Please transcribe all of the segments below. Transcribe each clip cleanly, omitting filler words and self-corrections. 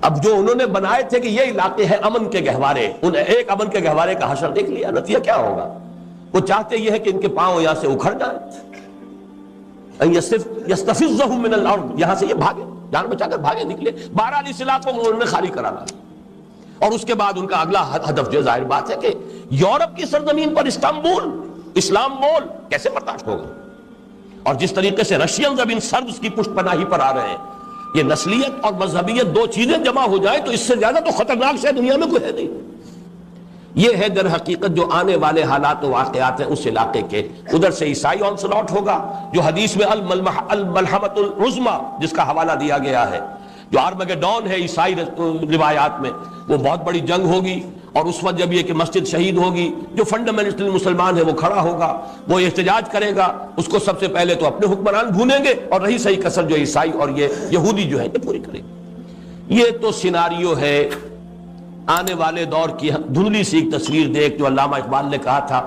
اب جو انہوں نے بنائے تھے کہ یہ علاقے ہیں امن کے گہوارے، انہیں ایک امن کے گہوارے کا حشر دیکھ لیا، نتیجہ کیا ہوگا؟ وہ چاہتے یہ ہے کہ ان کے پاؤں یہاں سے اکھڑ جائیں، یستفزہم من الارض، یہاں سے یہ بھاگے، جان بچا کر بھاگے نکلے۔ بہرحال اس علاقوں کو انہوں نے خالی کرانا، اور اس کے بعد ان کا اگلا ہدف جو ظاہر بات ہے کہ یورپ کی سرزمین پر استنبول اسلام بول کیسے برداشت ہوگا؟ اور جس طریقے سے رشینز اب ان سربز کی پشت پناہی پر آ رہے ہیں، یہ نسلیت اور مذہبیت دو چیزیں جمع ہو جائیں تو اس سے زیادہ تو خطرناک شے دنیا میں کوئی ہے نہیں۔ یہ ہے در حقیقت جو آنے والے حالات و واقعات ہیں اس علاقے کے۔ ادھر سے عیسائی آنسلاٹ ہوگا، جو حدیث میں الملحمۃ العظمیٰ جس کا حوالہ دیا گیا ہے، جو آرمگیڈون ہے عیسائی روایات میں، وہ بہت بڑی جنگ ہوگی، اور اس وقت جب یہ کہ مسجد شہید ہوگی، جو فنڈامنٹل مسلمان ہے وہ کھڑا ہوگا، وہ احتجاج کرے گا، اس کو سب سے پہلے تو اپنے حکمران بھونیں گے، اور رہی صحیح کسر جو عیسائی اور یہ یہودی جو ہے یہ پوری کریں گے۔ یہ تو سیناریو ہے آنے والے دور کی دھندلی سی ایک تصویر دیکھ، جو علامہ اقبال نے کہا تھا،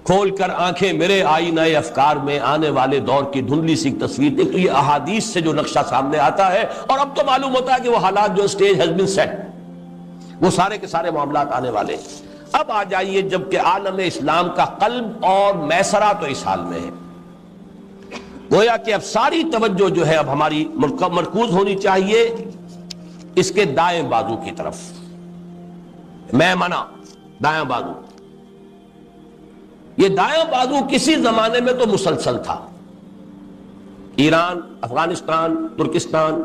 کھول کر آنکھیں میرے آئینہ افکار میں آنے والے دور کی دھندلی سی ایک تصویر دیکھ۔ تو یہ احادیث سے جو نقشہ سامنے آتا ہے، اور اب تو معلوم ہوتا ہے کہ وہ حالات جو اسٹیج ہیز بین سیٹ، وہ سارے کے سارے معاملات آنے والے۔ اب آ جائیے جب کہ عالم اسلام کا قلب اور میسرہ تو اس حال میں ہے، گویا کہ اب ساری توجہ جو ہے اب ہماری مرکوز ہونی چاہیے اس کے دائیں بازو کی طرف، میمنہ دائیں بازو۔ یہ دائیں بازو کسی زمانے میں تو مسلسل تھا، ایران، افغانستان، ترکستان۔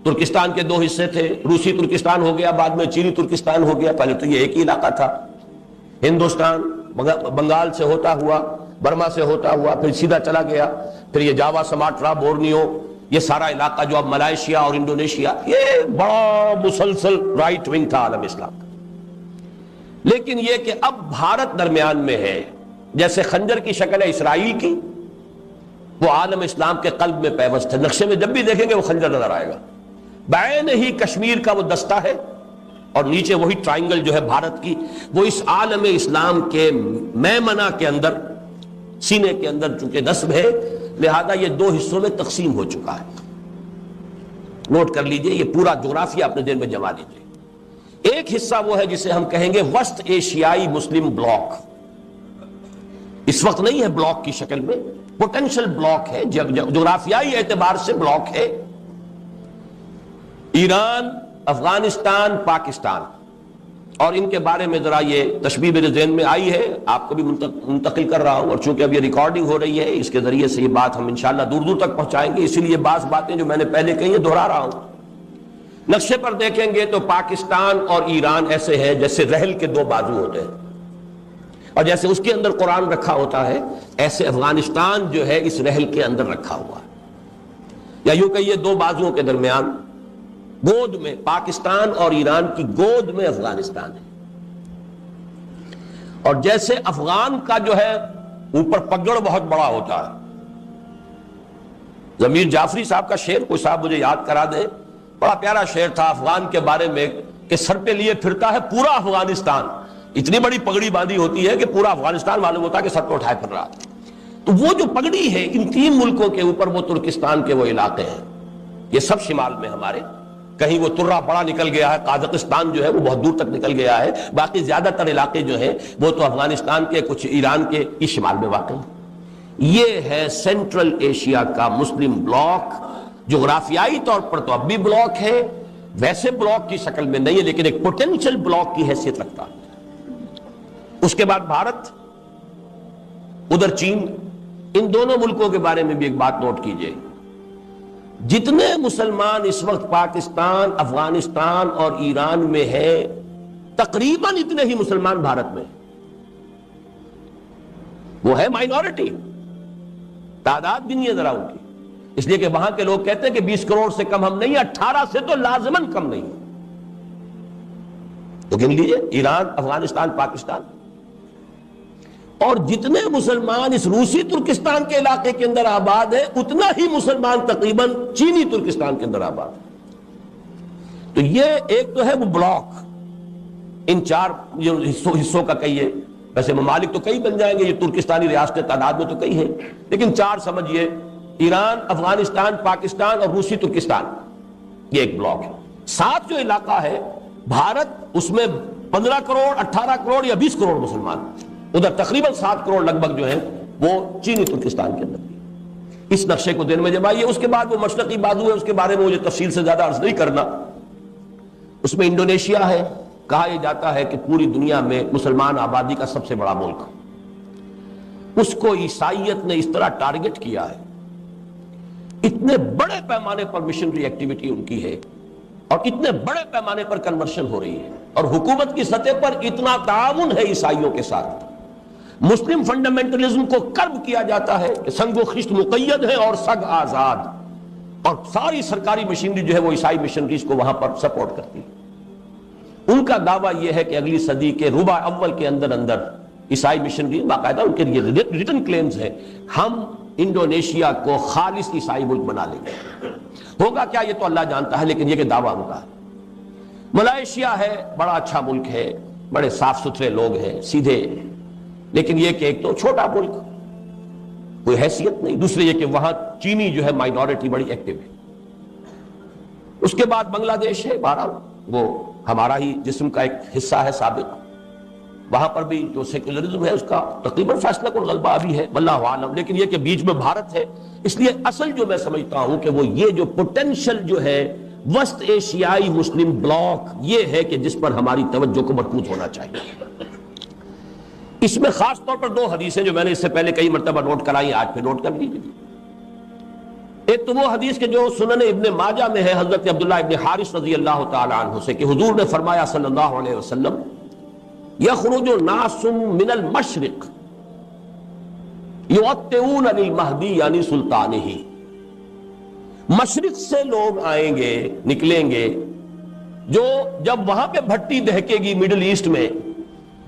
ترکستان کے دو حصے تھے، روسی ترکستان ہو گیا، بعد میں چینی ترکستان ہو گیا، پہلے تو یہ ایک ہی علاقہ تھا۔ ہندوستان بنگال سے ہوتا ہوا، برما سے ہوتا ہوا، پھر سیدھا چلا گیا، پھر یہ جاوا، سماٹرا، بورنیو، یہ سارا علاقہ جو اب ملائیشیا اور انڈونیشیا، یہ بڑا مسلسل رائٹ ونگ تھا عالم اسلام کا۔ لیکن یہ کہ اب بھارت درمیان میں ہے، جیسے خنجر کی شکل ہے اسرائیل کی، وہ عالم اسلام کے قلب میں پیوست ہے۔ نقشے میں جب بھی دیکھیں گے وہ خنجر نظر آئے گا، بعین ہی کشمیر کا وہ دستہ ہے، اور نیچے وہی ٹرائنگل جو ہے بھارت کی، وہ اس عالم اسلام کے میمنہ کے اندر، سینے کے اندر چونکہ نصب ہے، لہذا یہ دو حصوں میں تقسیم ہو چکا ہے۔ نوٹ کر لیجئے، یہ پورا جغرافیہ اپنے ذہن میں جما لیجئے۔ ایک حصہ وہ ہے جسے ہم کہیں گے وسط ایشیائی مسلم بلاک، اس وقت نہیں ہے بلاک کی شکل میں، پوٹینشل بلاک ہے، جغرافیائی اعتبار سے بلاک ہے۔ ایران، افغانستان، پاکستان، اور ان کے بارے میں ذرا یہ تشبیہ میرے ذہن میں آئی ہے، آپ کو بھی منتقل کر رہا ہوں، اور چونکہ اب یہ ریکارڈنگ ہو رہی ہے، اس کے ذریعے سے یہ بات ہم انشاءاللہ دور دور تک پہنچائیں گے، اسی لیے بعض باتیں جو میں نے پہلے کہی ہیں دہرا رہا ہوں۔ نقشے پر دیکھیں گے تو پاکستان اور ایران ایسے ہے جیسے رحل کے دو بازو ہوتے ہیں، اور جیسے اس کے اندر قرآن رکھا ہوتا ہے، ایسے افغانستان جو ہے اس رحل کے اندر رکھا ہوا ہے، یا یوں کہیے دو بازوؤں کے درمیان گود میں پاکستان اور ایران کی گود میں افغانستان ہے۔ اور جیسے افغان کا جو ہے اوپر پگڑ بہت بڑا ہوتا ہے، ضمیر جعفری صاحب کا شعر کوئی صاحب مجھے یاد کرا دے، بڑا پیارا شعر تھا افغان کے بارے میں کہ سر پہ لیے پھرتا ہے پورا افغانستان، اتنی بڑی پگڑی باندھی ہوتی ہے کہ پورا افغانستان معلوم ہوتا ہے کہ سر پہ اٹھائے پھر رہا۔ تو وہ جو پگڑی ہے ان تین ملکوں کے اوپر، وہ ترکستان کے وہ علاقے ہیں، یہ سب شمال میں ہمارے، کہیں وہ ترہ بڑا نکل گیا ہے، قازقستان جو ہے وہ بہت دور تک نکل گیا ہے، باقی زیادہ تر علاقے جو ہیں وہ تو افغانستان کے، کچھ ایران کے اس شمال میں واقع ہیں۔ یہ ہے سینٹرل ایشیا کا مسلم بلاک، جغرافیائی طور پر تو اب بھی بلاک ہے، ویسے بلاک کی شکل میں نہیں ہے، لیکن ایک پوٹینشل بلاک کی حیثیت رکھتا ہے۔ اس کے بعد بھارت، ادھر چین، ان دونوں ملکوں کے بارے میں بھی ایک بات نوٹ کیجئے، جتنے مسلمان اس وقت پاکستان، افغانستان اور ایران میں ہیں، تقریباً اتنے ہی مسلمان بھارت میں، وہ ہے مائنورٹی، تعداد بھی نہیں ہے ذرا ان کی، اس لیے کہ وہاں کے لوگ کہتے ہیں کہ 20 کروڑ سے کم ہم نہیں، 18 سے تو لازماً کم نہیں۔ تو گن لیجئے ایران، افغانستان، پاکستان، اور جتنے مسلمان اس روسی ترکستان کے علاقے کے اندر آباد ہیں، اتنا ہی مسلمان تقریباً چینی ترکستان کے اندر آباد ہیں۔ تو یہ ایک تو ہے وہ بلاک، ان چار حصوں کا کہیے، ویسے ممالک تو کئی بن جائیں گے، یہ ترکستانی ریاستیں تعداد میں تو کئی ہیں، لیکن چار سمجھیے، ایران، افغانستان، پاکستان اور روسی ترکستان، یہ ایک بلاک ہے. 7 جو علاقہ ہے بھارت، اس میں 15 کروڑ 18 کروڑ یا 20 کروڑ مسلمان، ادھر تقریباً 7 کروڑ لگ بھگ جو ہیں وہ چینی ترکستان کے اندر بھی. اس نقشے کو دن میں جب آئیے، اس کے بعد وہ مشرقی بازو ہے، اس کے بارے میں مجھے تفصیل سے زیادہ عرض نہیں کرنا. اس میں انڈونیشیا ہے. کہا یہ جاتا ہے کہ پوری دنیا میں مسلمان آبادی کا سب سے بڑا ملک. اس کو عیسائیت نے اس طرح ٹارگٹ کیا ہے، اتنے بڑے پیمانے پر مشنری ایکٹیویٹی ان کی ہے اور اتنے بڑے پیمانے پر کنورشن ہو رہی ہے، اور حکومت کی سطح پر اتنا تعاون ہے عیسائیوں کے ساتھ. مسلم فنڈامنٹلزم کو کرب کیا جاتا ہے کہ سنگ و خشت مقید ہے اور سگ آزاد، اور ساری سرکاری مشینری جو ہے وہ عیسائی مشنریز کو وہاں پر سپورٹ کرتی ہے. ان کا دعویٰ یہ ہے کہ اگلی صدی کے ربع اول کے اندر اندر عیسائی مشنری، باقاعدہ ان کے لیے ریٹن کلیمز ہیں، ہم انڈونیشیا کو خالص عیسائی ملک بنا لیں گے. ہوگا کیا یہ تو اللہ جانتا ہے، لیکن یہ کہ دعویٰ ان کا ہے. ملائیشیا ہے، بڑا اچھا ملک ہے، بڑے صاف ستھرے لوگ ہیں، سیدھے، لیکن یہ کہ ایک تو چھوٹا ملک، کوئی حیثیت نہیں. دوسرے یہ کہ وہاں چینی جو ہے مائنورٹی بڑی ایکٹیو ہے. اس کے بعد بنگلہ دیش ہے، بہرحال وہ ہمارا ہی جسم کا ایک حصہ ہے سابق. وہاں پر بھی جو سیکولرزم ہے اس کا تقریباً فیصلہ کن غلبہ ابھی ہے، واللہ عالم. لیکن یہ کہ بیچ میں بھارت ہے، اس لیے اصل جو میں سمجھتا ہوں کہ وہ یہ جو پوٹینشل جو ہے وسط ایشیائی مسلم بلاک، یہ ہے کہ جس پر ہماری توجہ کو مرکوز ہونا چاہیے. اس میں خاص طور پر 2 حدیثیں جو میں نے اس سے پہلے کئی مرتبہ نوٹ کرائی، آج پہ نوٹ کر لیجیے. ایک تو وہ حدیث کہ جو سنن ابن ماجہ میں ہے، حضرت عبداللہ ابن حارث رضی اللہ تعالی عنہ سے، کہ حضور نے فرمایا صلی اللہ علیہ وسلم، یخرج ناس من المشرق یعطئون للمہدی یعنی سلطانہ. مشرق سے لوگ آئیں گے، نکلیں گے، جو جب وہاں پہ بھٹی دہکے گی مڈل ایسٹ میں،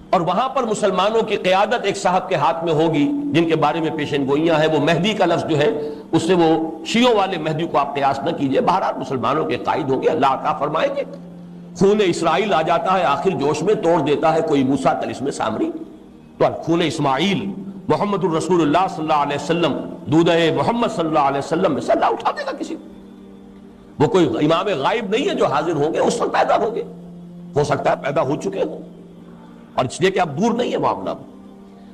اور وہاں پر مسلمانوں کی قیادت ایک صاحب کے ہاتھ میں ہوگی جن کے بارے میں پیشن گوئیاں ہیں. وہ مہدی کا لفظ جو ہے اس سے وہ شیعوں والے مہدی کو آپ قیاس نہ کیجئے، بہرحال مسلمانوں کے قائد ہوں گے، اللہ عطا فرمائیں گے. خون اسرائیل آ جاتا ہے آخر جوش میں، توڑ دیتا ہے کوئی موسیٰ طلسم سامری. تو خون اسماعیل محمد الرسول اللہ صلی اللہ علیہ وسلم، دودہ محمد صلی اللہ علیہ وسلم میں سے اللہ اٹھا دے گا کسی کو. وہ کوئی امام غائب نہیں ہے جو حاضر ہوں گے، اس وقت پیدا ہوں گے، ہو سکتا ہے پیدا ہو چکے ہوں، اور اس لیے کہ اب دور نہیں ہے معاملہ.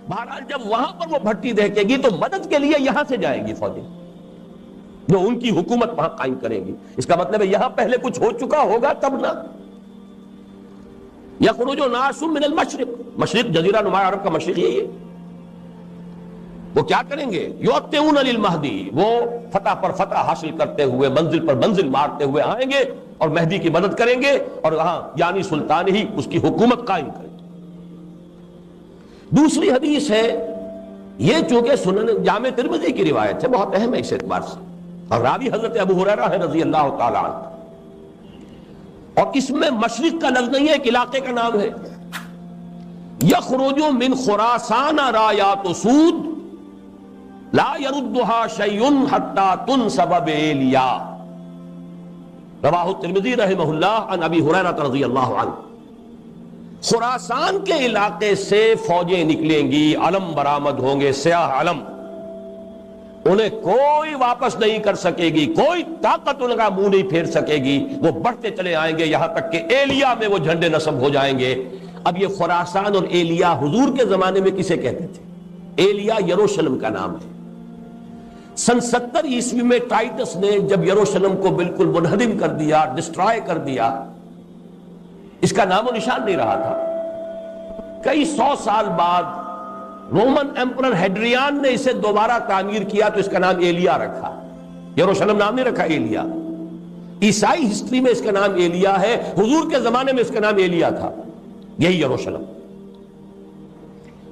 بہرحال جب وہاں پر وہ بھٹی دہکے گی تو مدد کے لیے یہاں سے جائیں گی فوجیں جو ان کی حکومت وہاں قائم کریں گی. اس کا مطلب ہے یہاں پہلے کچھ ہو چکا ہوگا تب نہ. یخرج ناس من المشرق، مشرق جزیرہ نما عرب کا مشرق یہی ہے. وہ کیا کریں گے؟ یعطئون للمہدی، وہ فتح پر فتح حاصل کرتے ہوئے، منزل پر منزل مارتے ہوئے آئیں گے اور مہدی کی مدد کریں گے، اور وہاں یعنی سلطان ہی اس کی حکومت قائم کریں گے. دوسری حدیث ہے، یہ چونکہ سنن جامع ترمذی کی روایت ہے، بہت اہم ہے اس اعتبار سے، اور راوی حضرت ابو ہریرہ ہے رضی اللہ تعالی عنہ، اور اس میں مشرق کا لفظ نہیں ہے، ایک علاقے کا نام ہے. یخرج من خراسان رایات سود لا يردها شيء حتى تنصب بإيلیا. رواہ الترمذی رحمہ اللہ عن ابی ہریرہ رضی اللہ عنہ. خراسان کے علاقے سے فوجیں نکلیں گی، علم برآمد ہوں گے، سیاہ علم، انہیں کوئی واپس نہیں کر سکے گی، کوئی طاقت ان کا منہ نہیں پھیر سکے گی. وہ بڑھتے چلے آئیں گے یہاں تک کہ ایلیا میں وہ جھنڈے نصب ہو جائیں گے. اب یہ خراسان اور ایلیا حضور کے زمانے میں کسے کہتے تھے؟ ایلیا یروشلم کا نام ہے. سن 70 عیسوی میں ٹائٹس نے جب یروشلم کو بالکل منہدم کر دیا، ڈسٹرائے کر دیا، اس کا نام و نشان نہیں رہا تھا. کئی 100 سال بعد رومن ایمپرر ہیڈریان نے اسے دوبارہ تعمیر کیا تو اس کا نام ایلیا رکھا. یروشلم نام نہیں رکھا ایلیا. عیسائی ہسٹری میں اس کا نام ایلیا ہے، حضور کے زمانے میں اس کا نام ایلیا تھا، یہی یروشلم.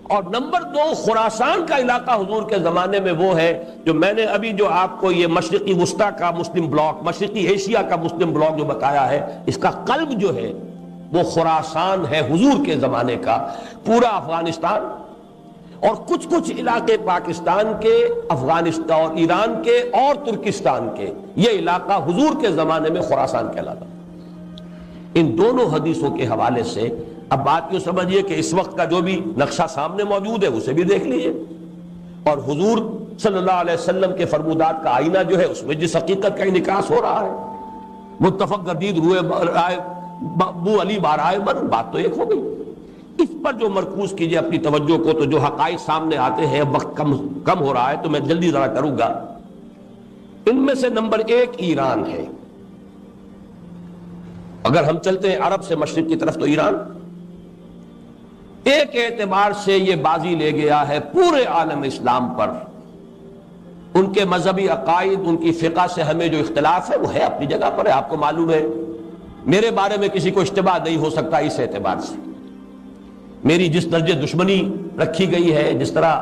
اور نمبر 2 خراسان کا علاقہ حضور کے زمانے میں وہ ہے جو میں نے ابھی جو آپ کو یہ مشرقی وسطی کا مسلم بلاک، مشرقی ایشیا کا مسلم بلاک جو بتایا ہے، اس کا قلب جو ہے وہ خراسان ہے حضور کے زمانے کا. پورا افغانستان اور کچھ علاقے پاکستان کے، افغانستان اور ایران کے اور ترکستان کے، یہ علاقہ حضور کے زمانے میں خراسان کہلاتا. ان دونوں حدیثوں کے حوالے سے اب بات یوں سمجھیے کہ اس وقت کا جو بھی نقشہ سامنے موجود ہے اسے بھی دیکھ لیجئے، اور حضور صلی اللہ علیہ وسلم کے فرمودات کا آئینہ جو ہے اس میں جس حقیقت کا انعکاس ہو رہا ہے متفق گردید روئے رائے بو علی بارائے من، بات تو ایک ہو گئی۔ اس پر جو مرکوز کیجئے اپنی توجہ کو، تو جو حقائق سامنے آتے ہیں، وقت کم ہو رہا ہے تو میں جلدی ذرا کروں گا۔ ان میں سے نمبر 1 ایران ہے۔ اگر ہم چلتے ہیں عرب سے مشرق کی طرف، تو ایران ایک اعتبار سے یہ بازی لے گیا ہے پورے عالم اسلام پر۔ ان کے مذہبی عقائد، ان کی فقہ سے ہمیں جو اختلاف ہے وہ ہے اپنی جگہ پر ہے، آپ کو معلوم ہے۔ میرے بارے میں کسی کو اشتباہ نہیں ہو سکتا اس اعتبار سے۔ میری جس درجے دشمنی رکھی گئی ہے، جس طرح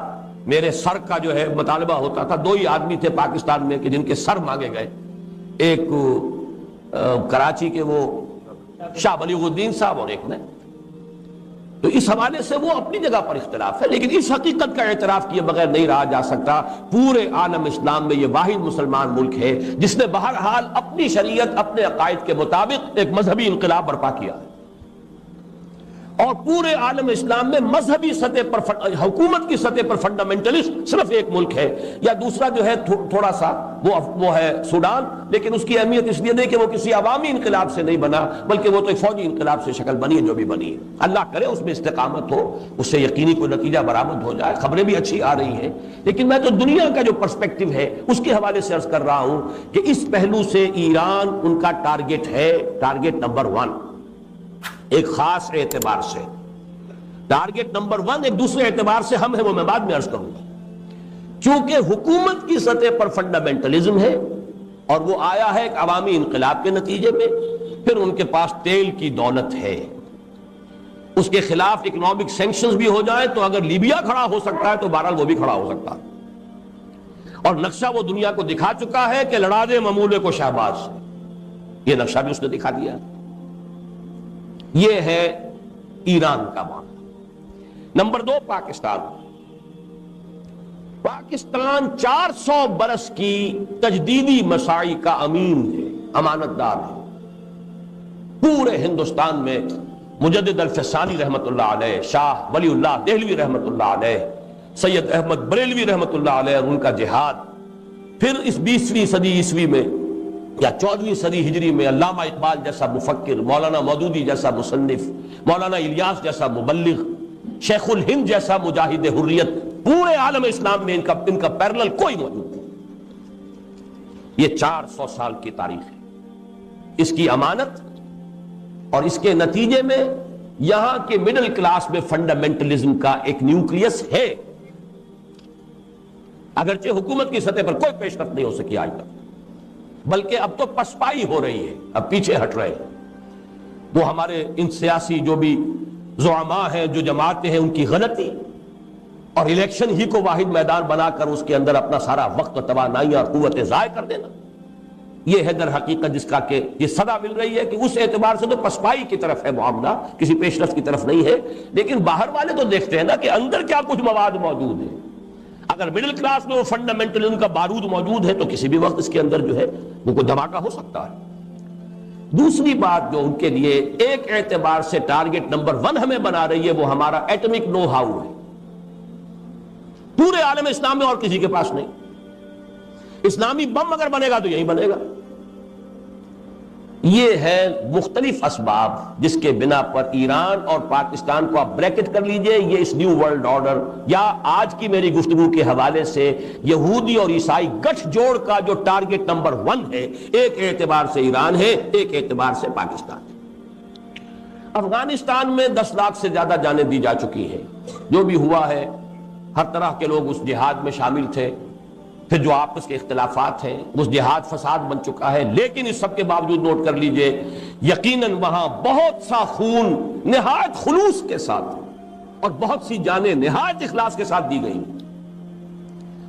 میرے سر کا جو ہے مطالبہ ہوتا تھا، 2 ہی آدمی تھے پاکستان میں کہ جن کے سر مانگے گئے، ایک کراچی کے وہ شاہ بلیغ الدین صاحب اور ایک نے۔ تو اس حوالے سے وہ اپنی جگہ پر اختلاف ہے، لیکن اس حقیقت کا اعتراف کیے بغیر نہیں رہا جا سکتا، پورے عالم اسلام میں یہ واحد مسلمان ملک ہے جس نے بہرحال اپنی شریعت، اپنے عقائد کے مطابق ایک مذہبی انقلاب برپا کیا ہے۔ اور پورے عالم اسلام میں مذہبی سطح پر، حکومت کی سطح پر فنڈامنٹلسٹ صرف ایک ملک ہے، یا دوسرا جو ہے تھوڑا سا وہ ہے سوڈان، لیکن اس کی اہمیت اس لیے نہیں کہ وہ کسی عوامی انقلاب سے نہیں بنا، بلکہ وہ تو ایک فوجی انقلاب سے شکل بنی ہے جو بھی بنی ہے۔ اللہ کرے اس میں استقامت ہو، اس سے یقینی کوئی نتیجہ برآمد ہو جائے۔ خبریں بھی اچھی آ رہی ہیں، لیکن میں تو دنیا کا جو پرسپیکٹو ہے اس کے حوالے سے عرض کر رہا ہوں کہ اس پہلو سے ایران ان کا ٹارگٹ ہے، ٹارگٹ نمبر 1 ایک خاص اعتبار سے۔ ٹارگٹ نمبر 1 ایک دوسرے اعتبار سے ہم ہیں، وہ میں بعد میں عرض کروں گا۔ چونکہ حکومت کی سطح پر فنڈامنٹلزم ہے اور وہ آیا ہے ایک عوامی انقلاب کے نتیجے میں، پھر ان کے پاس تیل کی دولت ہے، اس کے خلاف اکنامک سینکشنز بھی ہو جائیں تو اگر لیبیا کھڑا ہو سکتا ہے تو بہرحال وہ بھی کھڑا ہو سکتا ہے۔ اور نقشہ وہ دنیا کو دکھا چکا ہے کہ لڑا دے ممولے کو شہباز، یہ نقشہ بھی اس نے دکھا دیا۔ یہ ہے ایران کا معاملہ۔ نمبر 2 پاکستان۔ پاکستان 400 برس کی تجدیدی مساعی کا امین ہے، امانت دار ہے۔ پورے ہندوستان میں مجدد الفسانی رحمت اللہ علیہ، شاہ ولی اللہ دہلوی رحمت اللہ علیہ، سید احمد بریلوی رحمت اللہ علیہ اور ان کا جہاد، پھر اس 20ویں صدی عیسوی میں یا 14ویں صدی ہجری میں علامہ اقبال جیسا مفکر، مولانا مودودی جیسا مصنف، مولانا الیاس جیسا مبلغ، شیخ الہند جیسا مجاہد حریت، پورے عالم اسلام میں ان کا پیرلل کوئی موجود نہیں۔ یہ 400 سال کی تاریخ ہے، اس کی امانت، اور اس کے نتیجے میں یہاں کے مڈل کلاس میں فنڈامنٹلزم کا ایک نیوکلیس ہے، اگرچہ حکومت کی سطح پر کوئی پیش رفت نہیں ہو سکی آج تک، بلکہ اب تو پسپائی ہو رہی ہے، اب پیچھے ہٹ رہے ہیں۔ وہ ہمارے ان سیاسی جو بھی زعماء ہیں، جو جماعتیں ہیں، ان کی غلطی اور الیکشن ہی کو واحد میدان بنا کر اس کے اندر اپنا سارا وقت و توانائیاں اور قوتیں ضائع کر دینا، یہ ہے در حقیقت جس کا کہ یہ صدا مل رہی ہے کہ اس اعتبار سے تو پسپائی کی طرف ہے معاملہ، کسی پیش رفت کی طرف نہیں ہے۔ لیکن باہر والے تو دیکھتے ہیں نا کہ اندر کیا کچھ مواد موجود ہے۔ اگر مڈل کلاس میں وہ فنڈامنٹلزم کا بارود موجود ہے تو کسی بھی وقت اس کے اندر جو ہے وہ کوئی دھماکہ ہو سکتا ہے۔ دوسری بات جو ان کے لیے ایک اعتبار سے ٹارگٹ نمبر 1 ہمیں بنا رہی ہے، وہ ہمارا ایٹمک نو ہاؤ ہے۔ پورے عالم اسلام میں اور کسی کے پاس نہیں۔ اسلامی بم اگر بنے گا تو یہی بنے گا۔ یہ ہے مختلف اسباب جس کے بنا پر ایران اور پاکستان کو آپ بریکٹ کر لیجئے، یہ اس نیو ورلڈ آرڈر یا آج کی میری گفتگو کے حوالے سے یہودی اور عیسائی گٹھ جوڑ کا جو ٹارگٹ نمبر 1 ہے، ایک اعتبار سے ایران ہے، ایک اعتبار سے پاکستان ہے۔ افغانستان میں 10 لاکھ سے زیادہ جانیں دی جا چکی ہیں، جو بھی ہوا ہے، ہر طرح کے لوگ اس جہاد میں شامل تھے، پھر جو آپس کے اختلافات ہیں، اس جہاد فساد بن چکا ہے، لیکن اس سب کے باوجود نوٹ کر لیجئے یقیناً وہاں بہت سا خون نہایت خلوص کے ساتھ اور بہت سی جانیں نہایت اخلاص کے ساتھ دی گئی۔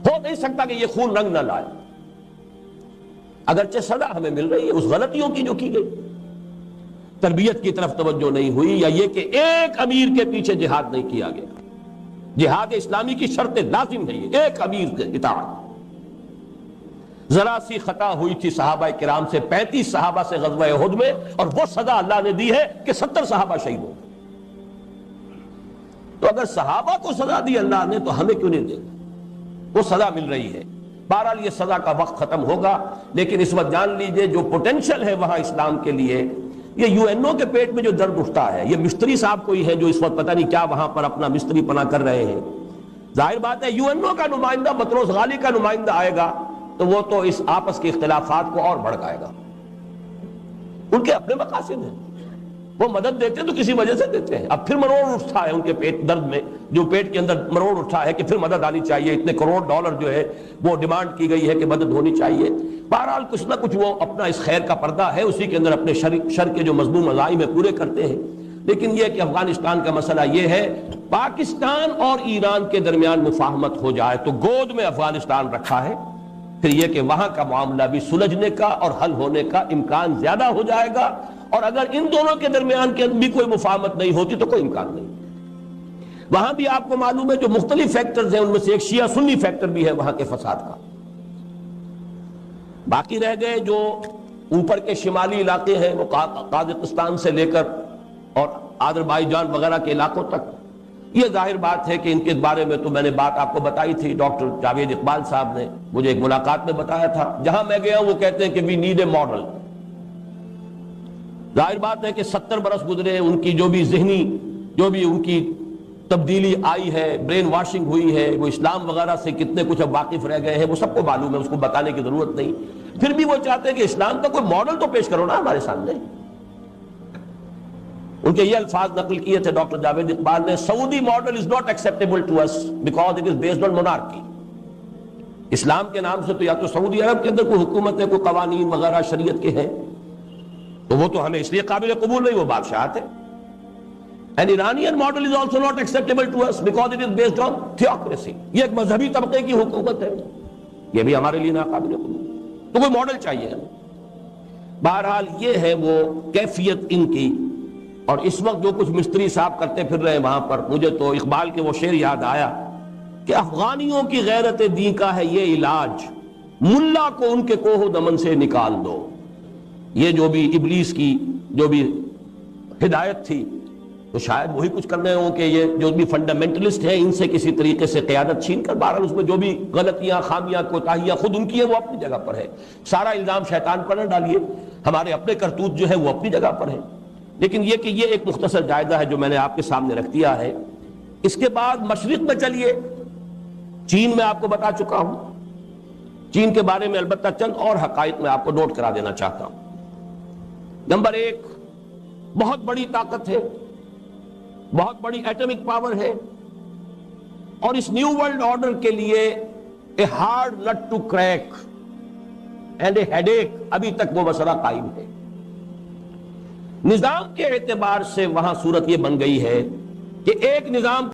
ہو نہیں سکتا کہ یہ خون رنگ نہ لائے، اگرچہ سزا ہمیں مل رہی ہے اس غلطیوں کی جو کی گئی، تربیت کی طرف توجہ نہیں ہوئی، یا یہ کہ ایک امیر کے پیچھے جہاد نہیں کیا گیا۔ جہاد اسلامی کی شرط لازم ہے یہ ایک امیر کے اطاعت۔ ذرا سی خطا ہوئی تھی صحابہ کرام سے، 35 صحابہ سے غزوہ احد میں، اور وہ سزا اللہ نے دی ہے کہ 70 صحابہ شہید ہو گئے۔ تو اگر صحابہ کو سزا دی اللہ نے تو ہمیں کیوں نہیں دے گا؟ وہ سزا مل رہی ہے۔ بہرحال یہ سزا کا وقت ختم ہوگا، لیکن اس وقت جان لیجئے جو پوٹینشل ہے وہاں اسلام کے لیے، یہ یو این او کے پیٹ میں جو درد اٹھتا ہے، یہ مستری صاحب کوئی ہے جو اس وقت پتہ نہیں کیا وہاں پر اپنا مستری پنا کر رہے ہیں۔ ظاہر بات ہے یو این او کا نمائندہ بطرس غالی کا نمائندہ آئے گا تو وہ تو اس آپس کے اختلافات کو اور بھڑکائے گا۔ ان کے اپنے مقاصد ہیں، وہ مدد دیتے ہیں تو کسی وجہ سے دیتے ہیں۔ اب پھر مروڑ اٹھتا ہے ان کے پیٹ درد میں، جو پیٹ کے اندر مروڑ اٹھا ہے کہ پھر مدد آنی چاہیے، اتنے کروڑ ڈالر جو ہے وہ ڈیمانڈ کی گئی ہے کہ مدد ہونی چاہیے۔ بہرحال کچھ نہ کچھ وہ اپنا اس خیر کا پردہ ہے، اسی کے اندر اپنے شر کے جو مذموم مظاہر پورے کرتے ہیں۔ لیکن یہ کہ افغانستان کا مسئلہ یہ ہے، پاکستان اور ایران کے درمیان مفاہمت ہو جائے تو گود میں افغانستان رکھا ہے، پھر یہ کہ وہاں کا معاملہ بھی سلجھنے کا اور حل ہونے کا امکان زیادہ ہو جائے گا، اور اگر ان دونوں کے درمیان کے بھی کوئی مفاہمت نہیں ہوتی تو کوئی امکان نہیں۔ وہاں بھی آپ کو معلوم ہے جو مختلف فیکٹرز ہیں ان میں سے ایک شیعہ سنی فیکٹر بھی ہے وہاں کے فساد کا۔ باقی رہ گئے جو اوپر کے شمالی علاقے ہیں، وہ قازقستان سے لے کر اور آذربائیجان وغیرہ کے علاقوں تک، یہ ظاہر بات ہے کہ ان کے بارے میں تو میں نے بات آپ کو بتائی تھی، ڈاکٹر جاوید اقبال صاحب نے مجھے ایک ملاقات میں بتایا تھا، جہاں میں گیا وہ کہتے ہیں کہ وی نیڈ اے ماڈل۔ ظاہر بات ہے کہ 70 برس گزرے، ان کی جو بھی ذہنی جو بھی ان کی تبدیلی آئی ہے، برین واشنگ ہوئی ہے، وہ اسلام وغیرہ سے کتنے کچھ اب واقف رہ گئے ہیں وہ سب کو معلوم ہے، اس کو بتانے کی ضرورت نہیں۔ پھر بھی وہ چاہتے ہیں کہ اسلام کا کوئی ماڈل تو پیش کرو نا ہمارے سامنے۔ ان کے یہ الفاظ نقل کیے تھے ڈاکٹر جاوید اقبال نے، Saudi model is not acceptable to us because it is based on monarchy. Islam کے نام سے تو یا تو سعودی عرب کے اندر کوئی حکومت ہے، کوئی قوانین وغیرہ شریعت کے ہیں، تو وہ تو ہمیں اس لیے قابل قبول نہیں، وہ بادشاہت ہے۔ And Iranian model is also not acceptable to us because it is based on theocracy۔ یہ ایک مذہبی طبقے کی حکومت ہے، یہ بھی ہمارے لیے ناقابل قبول، تو کوئی ماڈل چاہیے ہمیں۔ بہرحال یہ ہے وہ کیفیت ان کی، اور اس وقت جو کچھ مستری صاحب کرتے پھر رہے وہاں پر، مجھے تو اقبال کے وہ شعر یاد آیا کہ افغانیوں کی غیرت دین کا ہے یہ علاج، ملا کو ان کے کوہ دمن سے نکال دو۔ یہ جو بھی ابلیس کی جو بھی ہدایت تھی تو شاید وہی کچھ کر رہے ہوں کہ یہ جو بھی فنڈامنٹلسٹ ہیں ان سے کسی طریقے سے قیادت چھین کر، بہرحال اس میں جو بھی غلطیاں خامیاں کوتاہیاں خود ان کی ہیں وہ اپنی جگہ پر ہے، سارا الزام شیطان پر نہ ڈالیے، ہمارے اپنے کرتوت جو ہے وہ اپنی جگہ پر ہے۔ لیکن یہ کہ یہ ایک مختصر جائزہ ہے جو میں نے آپ کے سامنے رکھ دیا ہے۔ اس کے بعد مشرق میں چلیے، چین میں آپ کو بتا چکا ہوں، چین کے بارے میں البتہ چند اور حقائق میں آپ کو نوٹ کرا دینا چاہتا ہوں۔ نمبر 1، بہت بڑی طاقت ہے، بہت بڑی ایٹمک پاور ہے، اور اس نیو ورلڈ آرڈر کے لیے a hard nut to crack and a head ایک، ابھی تک وہ مسئلہ قائم ہے۔ نظام کے اعتبار سے وہاں صورت یہ بن گئی ہے کہ ایک نظام